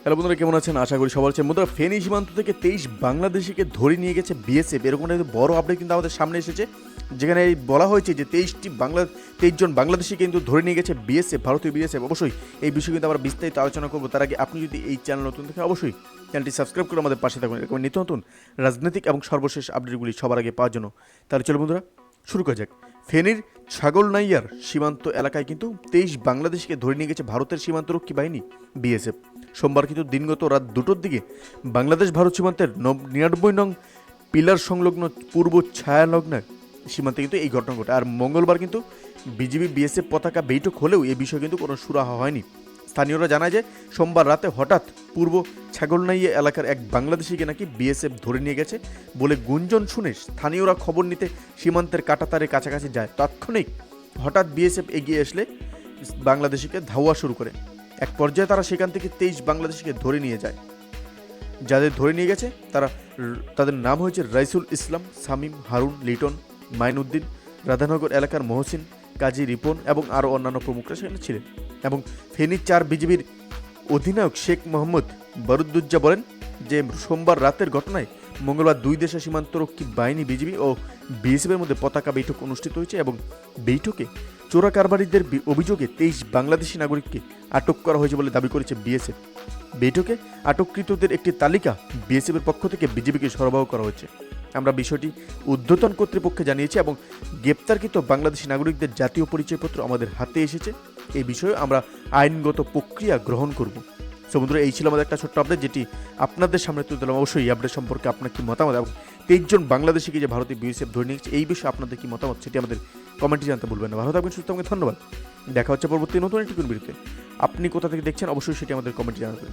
Hello বন্ধুরা, কেমন আছেন? আশা করি সবার আছেন। বন্ধুরা, ফেনী সীমান্ত থেকে 23 বাংলাদেশিকে ধরে নিয়ে গেছে বিএসএফ। এরকম একটা বড় আপডেট কিন্তু আমাদের সামনে এসেছে, যেখানে বলা হয়েছে যে 23 জন বাংলাদেশিকে কিন্তু ধরে নিয়ে গেছে বিএসএফ, ভারতীয় বিএসএফ। অবশ্যই এই বিষয়ে কিন্তু আমরা বিস্তারিত আলোচনা করবো। তার আগে আপনি যদি এই চ্যানেল নতুন দেখেন, অবশ্যই চ্যানেলটি সাবস্ক্রাইব করে আমাদের পাশে থাকুন এরকম নিত্য নতুন রাজনৈতিক এবং সর্বশেষ আপডেটগুলি সবার আগে পাওয়ার জন্য। তাহলে চলো বন্ধুরা, শুরু করা যাক। ফেনীর ছাগলনাইয়ার সীমান্ত এলাকায় কিন্তু 23 বাংলাদেশিকে ধরে নিয়ে গেছে ভারতের সীমান্তরক্ষী বাহিনী বিএসএফ। সোমবার কিন্তু দিনগত রাত 2টোর দিকে বাংলাদেশ ভারত সীমান্তের 99 নং পিলার সংলগ্ন পূর্ব ছায়ালগ্ন সীমান্তে কিন্তু এই ঘটনা ঘটে। আর মঙ্গলবার কিন্তু বিজিবি বিএসএফ পতাকা বৈঠক হলেও এ বিষয়ে কিন্তু কোনো সুরাহা হয়নি। স্থানীয়রা জানায় যে সোমবার রাতে হঠাৎ পূর্ব ছাগলনাইয়া এলাকার এক বাংলাদেশিকে নাকি বিএসএফ ধরে নিয়ে গেছে বলে গুঞ্জন শুনে স্থানীয়রা খবর নিতে সীমান্তের কাঁটাতারের কাছাকাছি যায়। তাৎক্ষণিক হঠাৎ বিএসএফ এগিয়ে আসলে বাংলাদেশিকে ধাওয়া শুরু করে। এক পর্যায়ে তারা সেখান থেকে 23 বাংলাদেশিকে ধরে নিয়ে যায়। যাদের ধরে নিয়ে গেছে তাদের নাম হয়েছে রাইসুল ইসলাম, শামীম, হারুন, লিটন, মাইনুদ্দিন, রাধানগর এলাকার মহসিন, কাজী রিপন এবং আরও অন্যান্য প্রমুখরা সেখানে ছিলেন। এবং ফেনী 4 বিজিবির অধিনায়ক শেখ মোহাম্মদ বারুদ্দুজ্জা বলেন যে সোমবার রাতের ঘটনায় মঙ্গলবার দুই দেশের সীমান্তরক্ষী বাহিনী বিজিবি ও বিএসএফের মধ্যে পতাকা বৈঠক অনুষ্ঠিত হয়েছে এবং বৈঠকে চোরা কারবারিদের অভিযোগে 23 বাংলাদেশি নাগরিককে আটক করা হয়েছে বলে দাবি করেছে বিএসএফ। বৈঠকে আটককৃতদের একটি তালিকা বিএসএফের পক্ষ থেকে বিজিবিকে সরবরাহ করা হয়েছে। আমরা বিষয়টি ঊর্ধ্বতন কর্তৃপক্ষে জানিয়েছি এবং গ্রেপ্তারকৃত বাংলাদেশি নাগরিকদের জাতীয় পরিচয়পত্র আমাদের হাতে এসেছে। এই বিষয়ে আমরা আইনগত প্রক্রিয়া গ্রহণ করব। বন্ধুরা, এই ছিল আমাদের একটা ছোট্ট আপডেট, যেটি আপনাদের সামনে তুলে দিলাম। অবশ্যই এই আপডেট সম্পর্কে আপনার কি মতামত, এবং 23 জন বাংলাদেশিকে যে ভারতীয় বিএসএফ ধরে নিয়েছে এই বিষয়ে আপনাদের কি মতামত সেটি আমাদের কমেন্টে জানতে ভুলবেন না। ভালো থাকবেন, সুস্থ থাকবেন, ধন্যবাদ। দেখা হচ্ছে পরবর্তী নতুন একটি কোন ভিডিওতে। আপনি কোথা থেকে দেখছেন অবশ্যই সেটি আমাদের কমেন্টে জানাবেন।